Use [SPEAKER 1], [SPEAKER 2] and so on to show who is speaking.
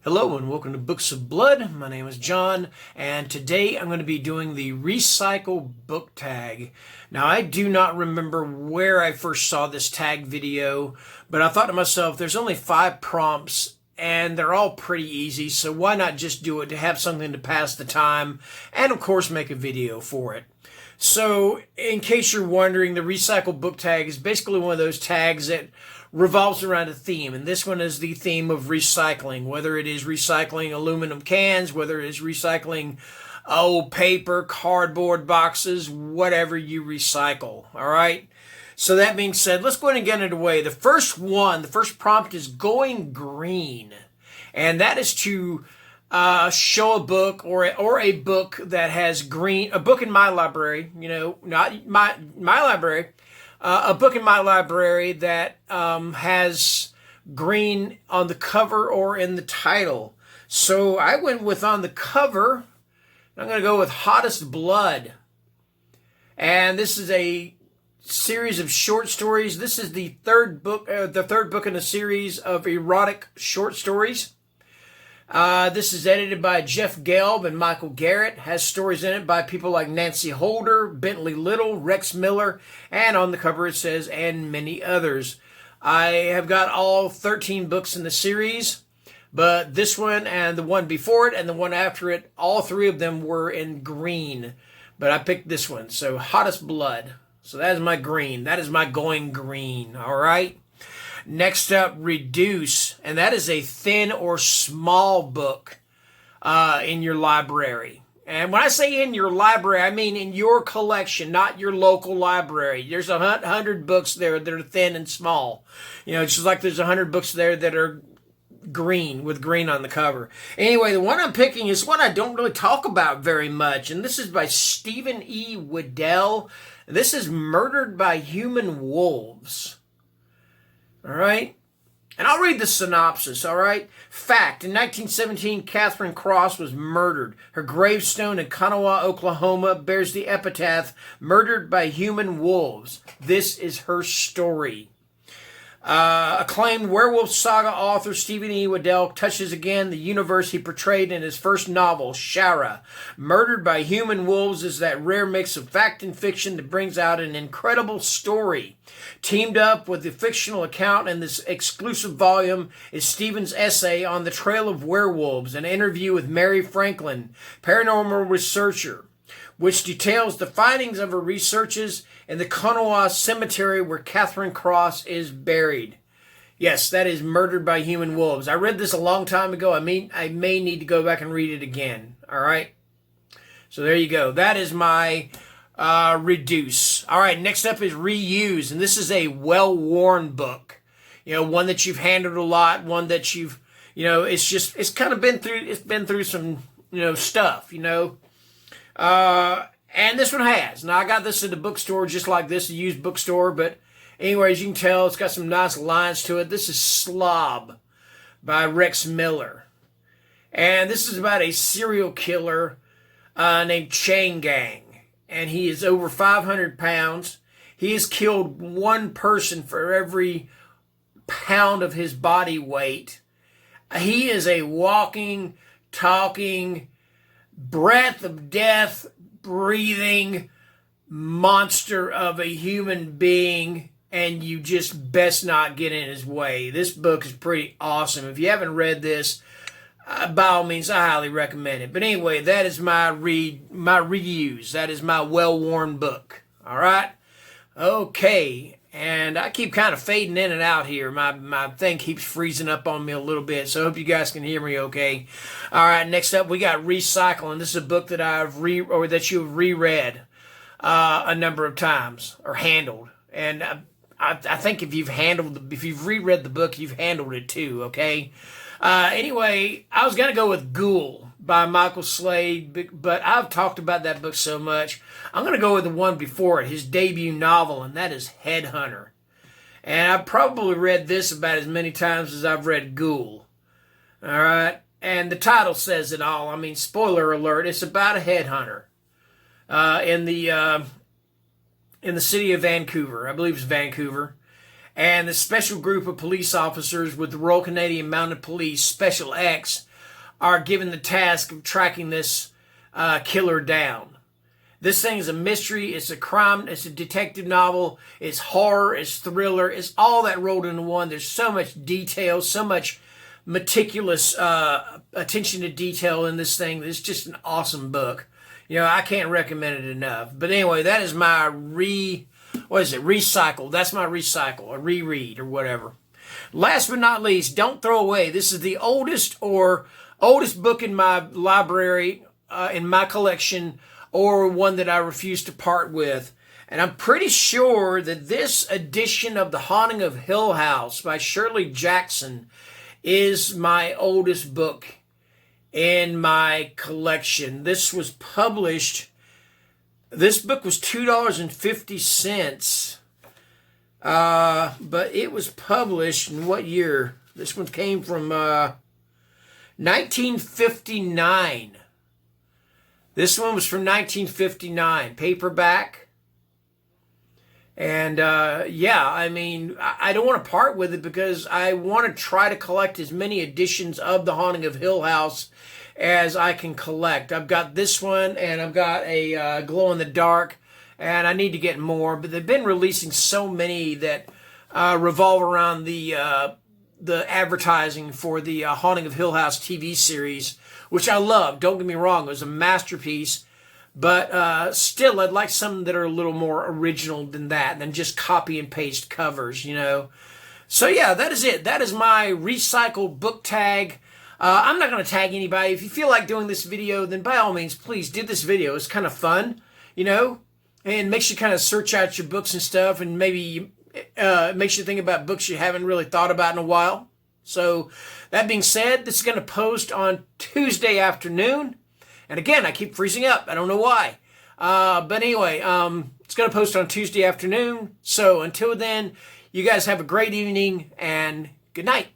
[SPEAKER 1] Hello and welcome to Books of Blood. My name is John, and today I'm going to be doing the recycle book tag. Now, I do not remember where I first saw this tag video, but I thought to myself, there's only 5 prompts and they're all pretty easy, so why not just do it to have something to pass the time and of course make a video for it. So, in case you're wondering, the recycle book tag is basically one of those tags that revolves around a theme, and this one is the theme of recycling, whether it is recycling aluminum cans, whether it is recycling old paper, cardboard boxes, whatever you recycle, all right? So that being said, let's go ahead and get it away. The first prompt is going green, and that is to show a book or a book that has green, a book in my library, not my library, a book in my library that has green on the cover or in the title. So I went with on the cover, I'm going to go with Hottest Blood. And this is a series of short stories. This is the third book in a series of erotic short stories. This is edited by Jeff Gelb and Michael Garrett. Has stories in it by people like Nancy Holder, Bentley Little, Rex Miller, and on the cover it says, and many others. I have got all 13 books in the series, but this one and the one before it and the one after it, all 3 of them were in green. But I picked this one, so Hottest Blood. So that is my green. That is my going green, all right? Next up, Reduce, and that is a thin or small book in your library. And when I say in your library, I mean in your collection, not your local library. There's 100 books there that are thin and small. It's just like there's 100 books there that are green, with green on the cover. Anyway, the one I'm picking is one I don't really talk about very much, and this is by Stephen E. Waddell. This is Murdered by Human Wolves. All right? And I'll read the synopsis, all right? Fact, in 1917, Catherine Cross was murdered. Her gravestone in Kanawha, Oklahoma bears the epitaph, Murdered by Human Wolves. This is her story. Acclaimed werewolf saga author Stephen E. Waddell touches again the universe he portrayed in his first novel, Shara. Murdered by Human Wolves is that rare mix of fact and fiction that brings out an incredible story. Teamed up with the fictional account in this exclusive volume is Stephen's essay on the trail of werewolves, an interview with Mary Franklin, paranormal researcher, which details the findings of her researches in the Kanawha Cemetery where Catherine Cross is buried. Yes, that is Murdered by Human Wolves. I read this a long time ago. I may need to go back and read it again. All right? So there you go. That is my Reduce. All right, next up is Reuse, and this is a well-worn book. One that you've handled a lot, one that you've, it's kind of been through some, stuff, and this one has. Now, I got this at the bookstore just like this, a used bookstore, but anyways, you can tell it's got some nice lines to it. This is Slob by Rex Miller. And this is about a serial killer named Chain Gang. And he is over 500 pounds. He has killed one person for every pound of his body weight. He is a walking, talking, breath of death, breathing monster of a human being, and you just best not get in his way. This book is pretty awesome. If you haven't read this, by all means, I highly recommend it. But anyway, that is my Reuse. That is my well-worn book. All right? Okay. And I keep kind of fading in and out here. My thing keeps freezing up on me a little bit, so I hope you guys can hear me okay. All right, next up we got Recycling. This is a book that that you've reread a number of times or handled. And I think if you've reread the book, you've handled it too, okay? Anyway, I was going to go with Ghoul by Michael Slade, but I've talked about that book so much. I'm going to go with the one before it, his debut novel, and that is Headhunter. And I've probably read this about as many times as I've read Ghoul. All right? And the title says it all. I mean, spoiler alert, it's about a headhunter in the city of Vancouver. I believe it's Vancouver. And the special group of police officers with the Royal Canadian Mounted Police, Special X, are given the task of tracking this killer down. This thing is a mystery. It's a crime. It's a detective novel. It's horror. It's thriller. It's all that rolled into one. There's so much detail, so much meticulous attention to detail in this thing. It's just an awesome book. I can't recommend it enough. But anyway, that is my recycle. That's my recycle, a reread or whatever. Last but not least, don't throw away. This is the oldest book in my library, in my collection, or one that I refuse to part with. And I'm pretty sure that this edition of The Haunting of Hill House by Shirley Jackson is my oldest book in my collection. This book was $2.50. But it was published in what year? This one came from 1959. This one was from 1959, paperback. And I don't want to part with it because I want to try to collect as many editions of The Haunting of Hill House as I can collect. I've got this one, and I've got a glow in the dark, and I need to get more. But they've been releasing so many that revolve around the advertising for the Haunting of Hill House TV series, which I love. Don't get me wrong, it was a masterpiece. But still, I'd like some that are a little more original than just copy and paste covers, So yeah, that is it. That is my recycled book tag. I'm not going to tag anybody. If you feel like doing this video, then by all means, please do this video. It's kind of fun, and makes you kind of search out your books and stuff, and maybe makes you think about books you haven't really thought about in a while. So that being said, this is going to post on Tuesday afternoon. And again, I keep freezing up. I don't know why. But anyway, it's going to post on Tuesday afternoon. So until then, you guys have a great evening and good night.